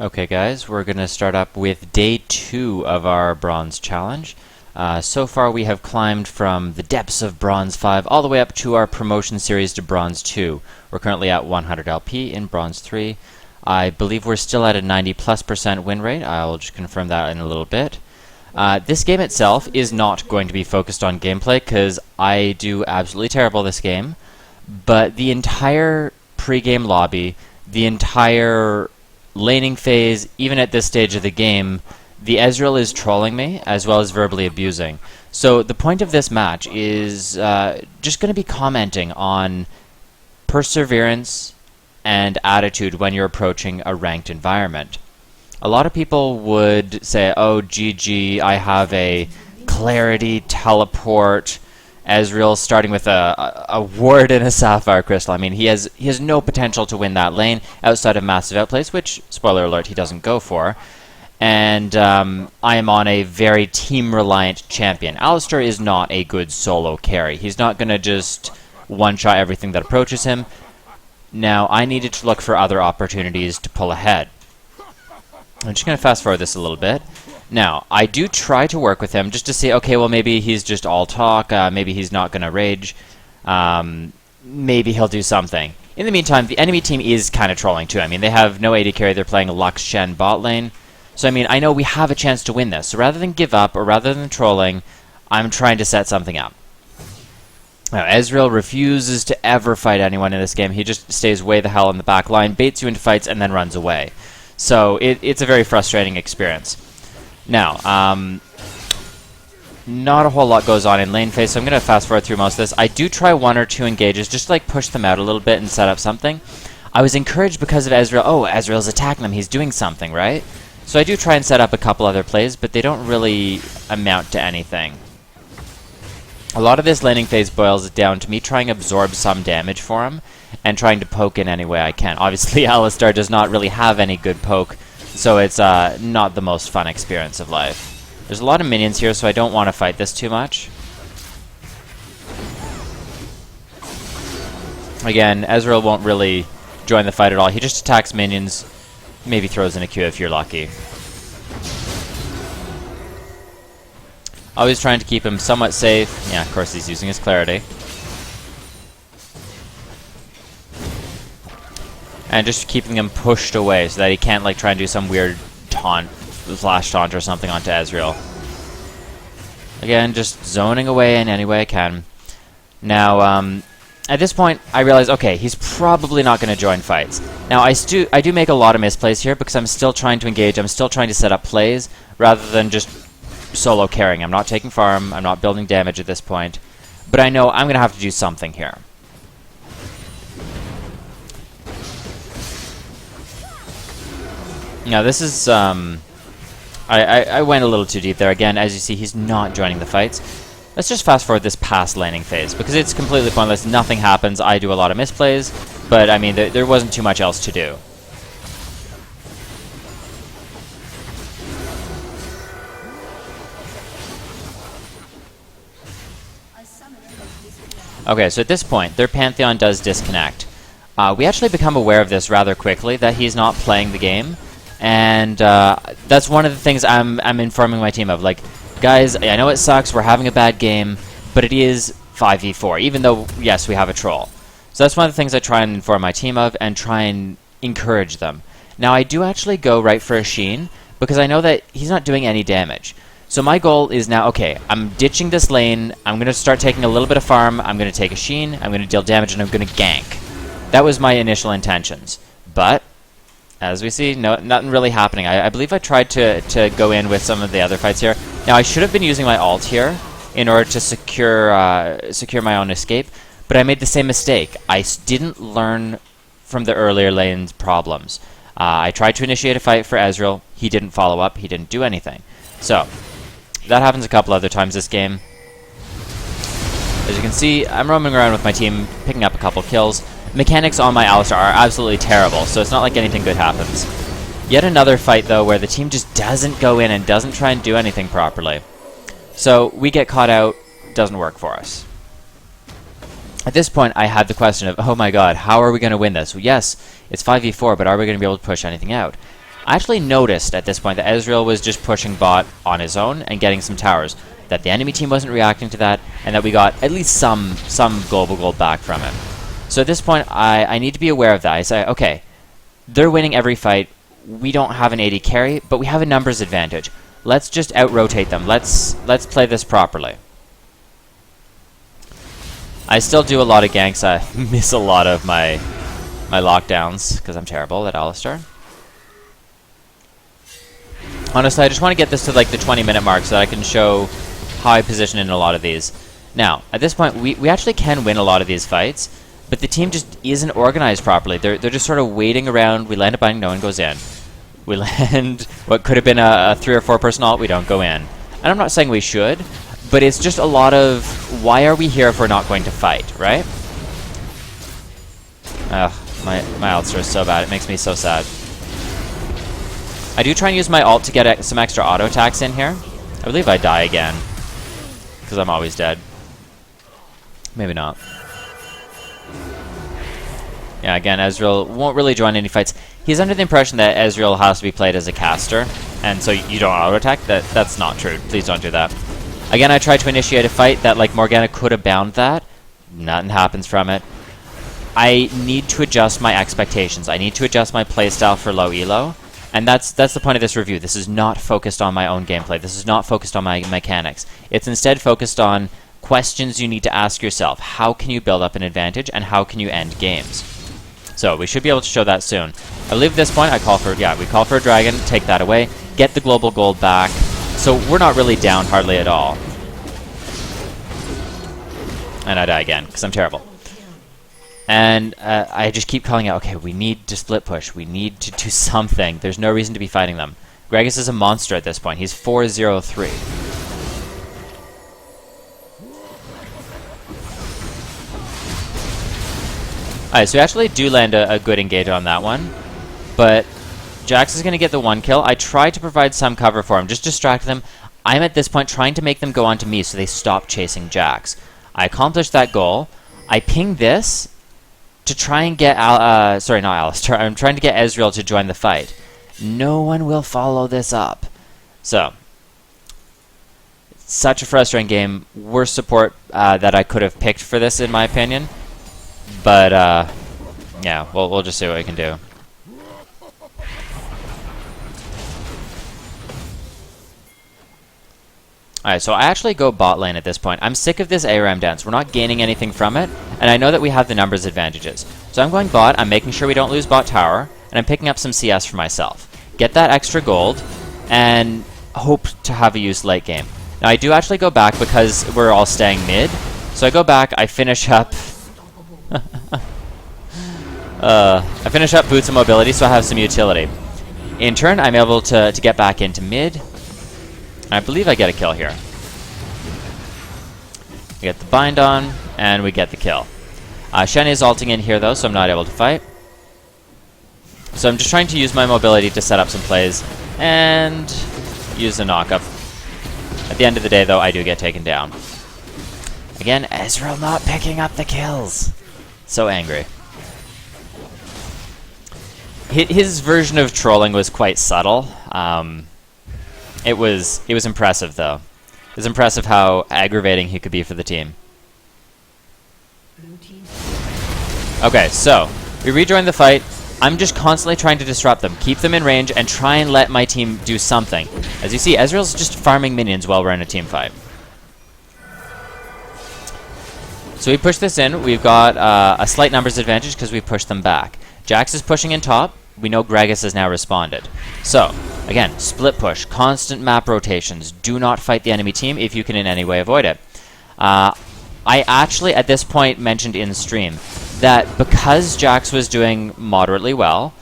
Okay guys, we're going to start up with day 2 of our bronze challenge. So far we have climbed from the depths of bronze 5 all the way up to our promotion series to bronze 2. We're currently at 100 LP in bronze 3. I believe we're still at a 90+% win rate. I'll just confirm that in a little bit. This game itself is not going to be focused on gameplay because I do absolutely terrible this game, but the entire pre-game lobby, the entire laning phase, even at this stage of the game, the Ezreal is trolling me as well as verbally abusing. So the point of this match is just going to be commenting on perseverance and attitude when you're approaching a ranked environment. A lot of people would say, oh, GG, I have a clarity teleport Ezreal starting with a ward and a sapphire crystal. I mean, he has no potential to win that lane outside of massive outplays, which, spoiler alert, he doesn't go for. And I am on a very team-reliant champion. Alistar is not a good solo carry. He's not going to just one-shot everything that approaches him. Now, I needed to look for other opportunities to pull ahead. I'm just going to fast-forward this a little bit. Now, I do try to work with him just to see, okay, well, maybe he's just all talk, maybe he's not going to rage, maybe he'll do something. In the meantime, the enemy team is kind of trolling too. I mean, they have no AD carry, they're playing Lux Shen bot lane. So, I mean, I know we have a chance to win this. So rather than give up, or rather than trolling, I'm trying to set something up. Now, Ezreal refuses to ever fight anyone in this game. He just stays way the hell in the back line, baits you into fights, and then runs away. So, it's a very frustrating experience. Now, not a whole lot goes on in lane phase, so I'm going to fast forward through most of this. I do try 1 or 2 engages, just to like push them out a little bit and set up something. I was encouraged because of Ezreal. Oh, Ezreal's attacking them, he's doing something, right? So I do try and set up a couple other plays, but they don't really amount to anything. A lot of this laning phase boils down to me trying to absorb some damage for him, and trying to poke in any way I can. Obviously, Alistar does not really have any good poke, so it's not the most fun experience of life. There's a lot of minions here, so I don't want to fight this too much. Again, Ezreal won't really join the fight at all. He just attacks minions, maybe throws in a Q if you're lucky. Always trying to keep him somewhat safe. Yeah, of course he's using his clarity. And just keeping him pushed away so that he can't like try and do some weird taunt, flash taunt or something onto Ezreal. Again, just zoning away in any way I can. Now, at this point, I realize, okay, he's probably not going to join fights. Now, I do make a lot of misplays here because I'm still trying to engage, I'm still trying to set up plays rather than just solo carrying. I'm not taking farm, I'm not building damage at this point, but I know I'm going to have to do something here. Now this is, I went a little too deep there. Again, as you see, he's not joining the fights. Let's just fast forward this past laning phase, because it's completely pointless. Nothing happens. I do a lot of misplays, but I mean, there wasn't too much else to do. Okay, so at this point, their Pantheon does disconnect. We actually become aware of this rather quickly, that he's not playing the game. And that's one of the things I'm informing my team of. Like, guys, I know it sucks, we're having a bad game, but it is 5v4, even though, yes, we have a troll. So that's one of the things I try and inform my team of and try and encourage them. Now, I do actually go right for a Sheen, because I know that he's not doing any damage. So my goal is now, okay, I'm ditching this lane, I'm going to start taking a little bit of farm, I'm going to take a Sheen, I'm going to deal damage, and I'm going to gank. That was my initial intentions. But as we see, nothing really happening. I believe I tried to go in with some of the other fights here. Now, I should have been using my ult here in order to secure my own escape, but I made the same mistake. I didn't learn from the earlier lane's problems. I tried to initiate a fight for Ezreal. He didn't follow up. He didn't do anything. So, that happens a couple other times this game. As you can see, I'm roaming around with my team, picking up a couple kills. Mechanics on my Alistar are absolutely terrible, so it's not like anything good happens. Yet another fight, though, where the team just doesn't go in and doesn't try and do anything properly. So we get caught out, doesn't work for us. At this point, I had the question of, oh my god, how are we going to win this? Well, yes, it's 5v4, but are we going to be able to push anything out? I actually noticed at this point that Ezreal was just pushing bot on his own and getting some towers, that the enemy team wasn't reacting to that, and that we got at least some global gold back from it. So at this point, I need to be aware of that. I say, okay, they're winning every fight. We don't have an AD carry, but we have a numbers advantage. Let's just out-rotate them. Let's play this properly. I still do a lot of ganks. I miss a lot of my lockdowns because I'm terrible at Alistar. Honestly, I just want to get this to like the 20-minute mark so that I can show how I position in a lot of these. Now, at this point, we actually can win a lot of these fights, but the team just isn't organized properly. They're just sort of waiting around. We land a binding, no one goes in. We land what could have been a 3 or 4 person ult, we don't go in. And I'm not saying we should, but it's just a lot of, why are we here if we're not going to fight, right? Ugh, my ults are so bad, it makes me so sad. I do try and use my ult to get some extra auto attacks in here. I believe I die again, because I'm always dead. Maybe not. Yeah, again, Ezreal won't really join any fights. He's under the impression that Ezreal has to be played as a caster, and so you don't auto-attack. That's not true. Please don't do that. Again, I tried to initiate a fight that, like, Morgana could have bound that. Nothing happens from it. I need to adjust my expectations. I need to adjust my playstyle for low elo, and that's the point of this review. This is not focused on my own gameplay. This is not focused on my mechanics. It's instead focused on questions you need to ask yourself. How can you build up an advantage, and how can you end games? So we should be able to show that soon. I believe at this point we call for a dragon, take that away, get the global gold back. So we're not really down hardly at all. And I die again, because I'm terrible. And I just keep calling out, okay, we need to split push. We need to do something. There's no reason to be fighting them. Gragas is a monster at this point. He's 4-0-3. Alright, so we actually do land a good engage on that one. But Jax is going to get the 1 kill. I tried to provide some cover for him, just distract them. I'm at this point trying to make them go onto me so they stop chasing Jax. I accomplished that goal. I ping this to try and get sorry, not Alistar. I'm trying to get Ezreal to join the fight. No one will follow this up. So, such a frustrating game. Worst support that I could have picked for this, in my opinion. But, yeah, we'll just see what we can do. Alright, so I actually go bot lane at this point. I'm sick of this ARAM dance. We're not gaining anything from it, and I know that we have the numbers advantages. So I'm going bot, I'm making sure we don't lose bot tower, and I'm picking up some CS for myself. Get that extra gold, and hope to have a use late game. Now I do actually go back because we're all staying mid. So I go back, I finish up... I finish up boots and mobility, so I have some utility. In turn, I'm able to get back into mid. I believe I get a kill here. We get the bind on, and we get the kill. Shen is ulting in here, though, so I'm not able to fight. So I'm just trying to use my mobility to set up some plays, and use the knock-up. At the end of the day, though, I do get taken down. Again, Ezreal not picking up the kills. So angry. His version of trolling was quite subtle. It was impressive, though. It was impressive how aggravating he could be for the team. Okay, so we rejoin the fight. I'm just constantly trying to disrupt them, keep them in range, and try and let my team do something. As you see, Ezreal's just farming minions while we're in a team fight. So we push this in. We've got a slight numbers advantage because we pushed them back. Jax is pushing in top. We know Gragas has now responded. So, again, split push, constant map rotations. Do not fight the enemy team if you can in any way avoid it. I actually, at this point, mentioned in stream that because Jax was doing moderately well,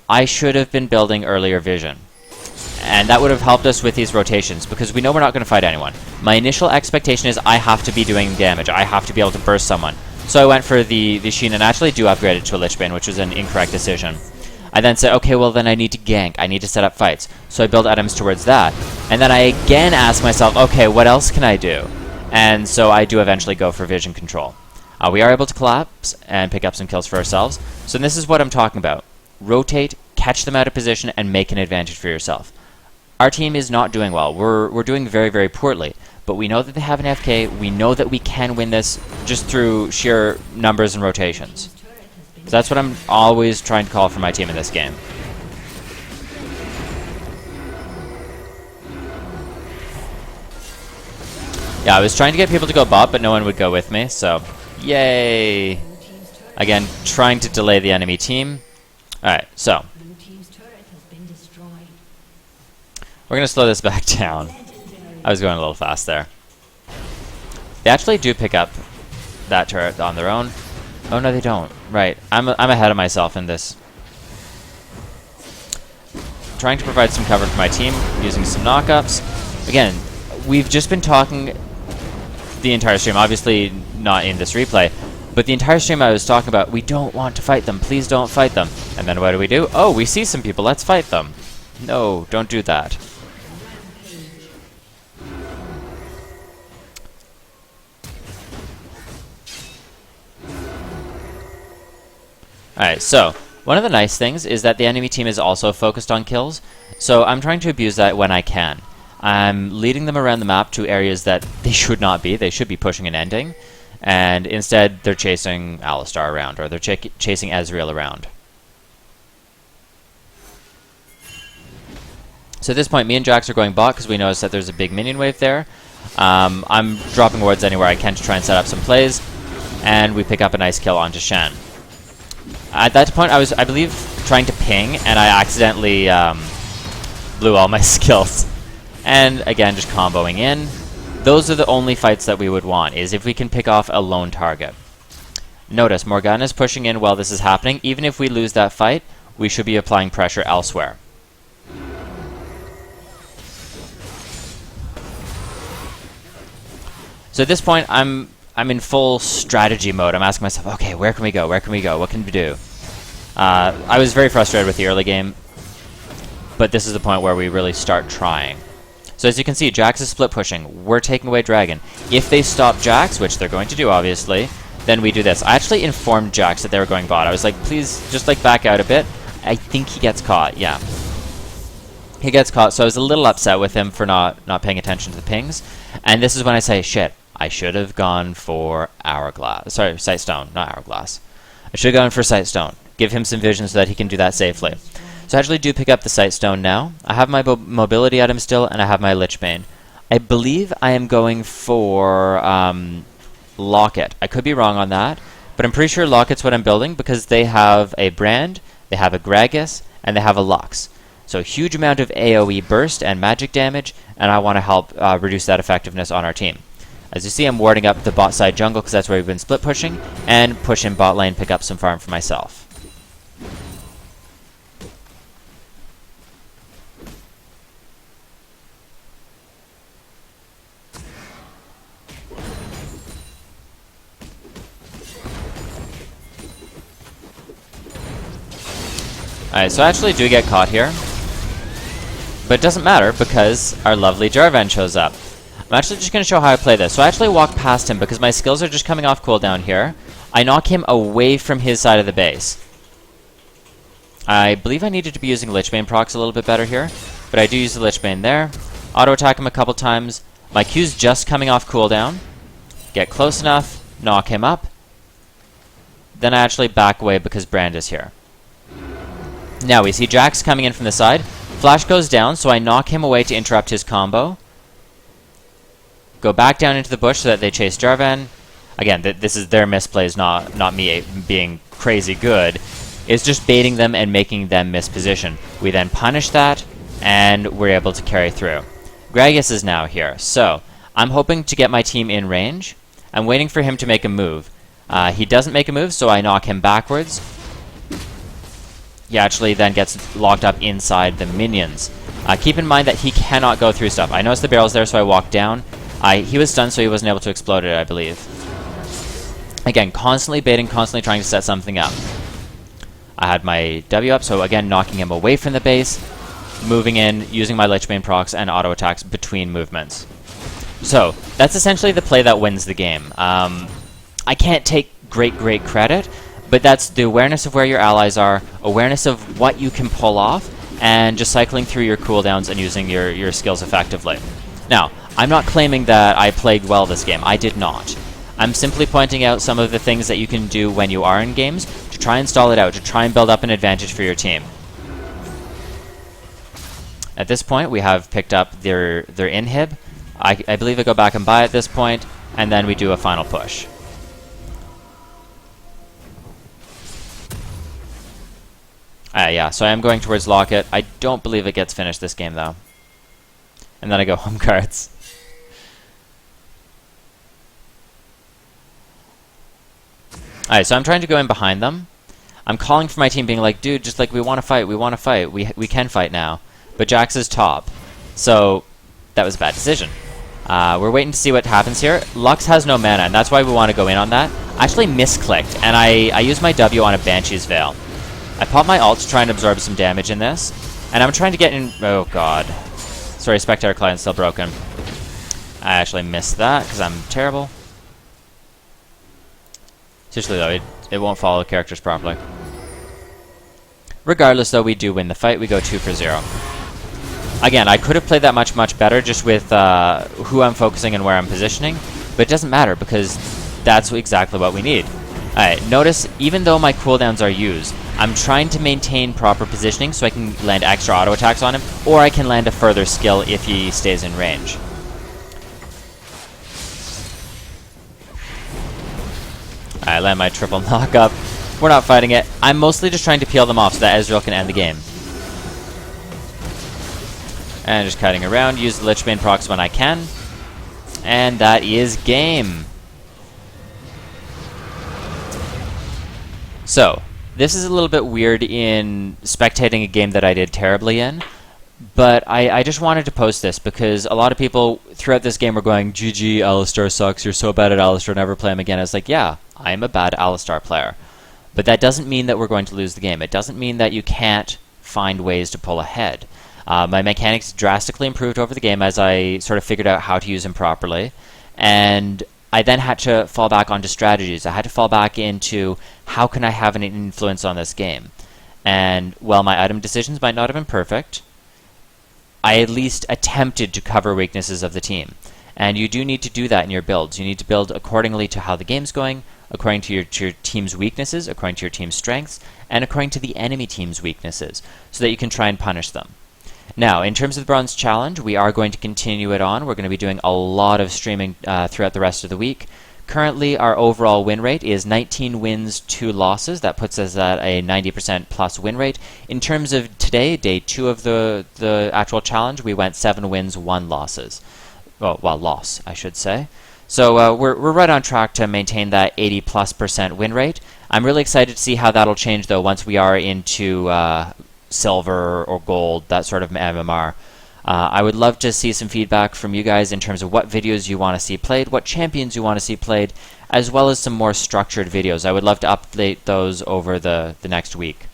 I should have been building earlier vision. And that would have helped us with these rotations, because we know we're not going to fight anyone. My initial expectation is I have to be doing damage. I have to be able to burst someone. So I went for the Sheen and actually do upgrade it to a Lich Bane, which was an incorrect decision. I then said, okay, well then I need to gank. I need to set up fights. So I build items towards that. And then I again ask myself, okay, what else can I do? And so I do eventually go for vision control. We are able to collapse and pick up some kills for ourselves. So this is what I'm talking about. Rotate, catch catch them out of position and make an advantage for yourself. Our team is not doing well. We're doing very, very poorly. But we know that they have an FK. We know that we can win this just through sheer numbers and rotations. So that's what I'm always trying to call for my team in this game. Yeah, I was trying to get people to go bot, but no one would go with me, so yay! Again, trying to delay the enemy team. Alright, so we're going to slow this back down. I was going a little fast there. They actually do pick up that turret on their own. Oh, no, they don't. Right. I'm ahead of myself in this. Trying to provide some cover for my team, using some knockups. Again, we've just been talking the entire stream, obviously not in this replay, but the entire stream I was talking about, we don't want to fight them. Please don't fight them. And then what do? Oh, we see some people. Let's fight them. No, don't do that. Alright, so one of the nice things is that the enemy team is also focused on kills, so I'm trying to abuse that when I can. I'm leading them around the map to areas that they should not be. They should be pushing and ending, and instead they're chasing Alistar around, or they're chasing Ezreal around. So at this point, me and Jax are going bot because we notice that there's a big minion wave there. I'm dropping wards anywhere I can to try and set up some plays, and we pick up a nice kill onto Shen. At that point, I was, I believe, trying to ping, and I accidentally blew all my skills. And again, just comboing in. Those are the only fights that we would want, is if we can pick off a lone target. Notice, Morgana's pushing in while this is happening. Even if we lose that fight, we should be applying pressure elsewhere. So at this point, I'm in full strategy mode. I'm asking myself, okay, where can we go? Where can we go? What can we do? I was very frustrated with the early game, but this is the point where we really start trying. So as you can see, Jax is split pushing. We're taking away Dragon. If they stop Jax, which they're going to do, obviously, then we do this. I actually informed Jax that they were going bot. I was like, please, just like back out a bit. I think he gets caught, yeah. He gets caught, so I was a little upset with him for not paying attention to the pings. And this is when I say, shit, I should have gone for Hourglass. Sorry, Sightstone, not Hourglass. I should have gone for Sightstone. Give him some vision so that he can do that safely. So I actually do pick up the Sightstone now. I have my mobility item still, and I have my Lichbane. I believe I am going for Locket. I could be wrong on that, but I'm pretty sure Locket's what I'm building because they have a Brand, they have a Gragas, and they have a Lux. So a huge amount of AoE burst and magic damage, and I want to help reduce that effectiveness on our team. As you see, I'm warding up the bot side jungle because that's where we've been split pushing, and push in bot lane, pick up some farm for myself. Alright, so I actually do get caught here. But it doesn't matter because our lovely Jarvan shows up. I'm actually just going to show how I play this. So I actually walk past him because my skills are just coming off cooldown here. I knock him away from his side of the base. I believe I needed to be using Lichbane procs a little bit better here, but I do use the Lichbane there. Auto attack him a couple times. My Q's just coming off cooldown. Get close enough, knock him up. Then I actually back away because Brand is here. Now we see Jax coming in from the side. Flash goes down, so I knock him away to interrupt his combo. Go back down into the bush so that they chase Jarvan. Again, this is their misplays, not me being crazy good. It's just baiting them and making them miss position. We then punish that, and we're able to carry through. Gragas is now here, so I'm hoping to get my team in range. I'm waiting for him to make a move. He doesn't make a move, so I knock him backwards. He actually then gets locked up inside the minions. Keep in mind that he cannot go through stuff. I noticed the barrel's there, so I walked down. He was stunned, so he wasn't able to explode it, I believe. Again, constantly baiting, constantly trying to set something up. I had my W up, so again, knocking him away from the base, moving in, using my Lichbane procs and auto attacks between movements. So, that's essentially the play that wins the game. I can't take great credit, But that's the awareness of where your allies are, awareness of what you can pull off, and just cycling through your cooldowns and using your skills effectively. Now, I'm not claiming that I played well this game. I did not. I'm simply pointing out some of the things that you can do when you are in games to try and stall it out, to try and build up an advantage for your team. At this point, we have picked up their inhib. I believe I go back and buy at this point, and then we do a final push. Yeah, so I am going towards Locket. I don't believe it gets finished this game, though. And then I go home cards. Alright, so I'm trying to go in behind them. I'm calling for my team, being like, dude, just like, we want to fight, we want to fight. We can fight now. But Jax is top. So, that was a bad decision. We're waiting to see what happens here. Lux has no mana, and that's why we want to go in on that. I actually misclicked, and I used my W on a Banshee's Veil. I popped my ult to try and absorb some damage in this, and I'm trying to get in... Oh, God. Sorry, Spectator Client's still broken. I actually missed that, because I'm terrible. Seriously, though, it won't follow characters properly. Regardless, though, we do win the fight. We go 2 for 0. Again, I could have played that much better just with who I'm focusing and where I'm positioning, but it doesn't matter, because that's exactly what we need. Alright, notice, even though my cooldowns are used, I'm trying to maintain proper positioning so I can land extra auto attacks on him, or I can land a further skill if he stays in range. I land my triple knock-up. We're not fighting it. I'm mostly just trying to peel them off so that Ezreal can end the game. And just cutting around, use the Lichbane procs when I can. And that is game. So, this is a little bit weird in spectating a game that I did terribly in, but I just wanted to post this because a lot of people throughout this game were going, GG, Alistar sucks, you're so bad at Alistar, never play him again. I was like, yeah, I am a bad Alistar player. But that doesn't mean that we're going to lose the game. It doesn't mean that you can't find ways to pull ahead. My mechanics drastically improved over the game as I sort of figured out how to use him properly, and I then had to fall back onto strategies. I had to fall back into how can I have an influence on this game. And while my item decisions might not have been perfect, I at least attempted to cover weaknesses of the team. And you do need to do that in your builds. You need to build accordingly to how the game's going, according to your team's weaknesses, according to your team's strengths, and according to the enemy team's weaknesses, so that you can try and punish them. Now, in terms of the Bronze Challenge, we are going to continue it on. We're going to be doing a lot of streaming throughout the rest of the week. Currently, our overall win rate is 19 wins, 2 losses. That puts us at a 90% plus win rate. In terms of today, day 2 of the actual challenge, we went 7 wins, 1 losses. Well, loss, I should say. So we're right on track to maintain that 80+% win rate. I'm really excited to see how that'll change, though, once we are into silver or gold, that sort of MMR. I would love to see some feedback from you guys in terms of what videos you want to see played, what champions you want to see played, as well as some more structured videos. I would love to update those over the next week.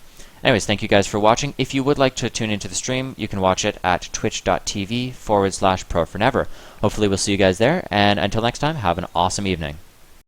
Anyways, thank you guys for watching. If you would like to tune into the stream, you can watch it at twitch.tv/pro4never. Hopefully we'll see you guys there, and until next time, have an awesome evening.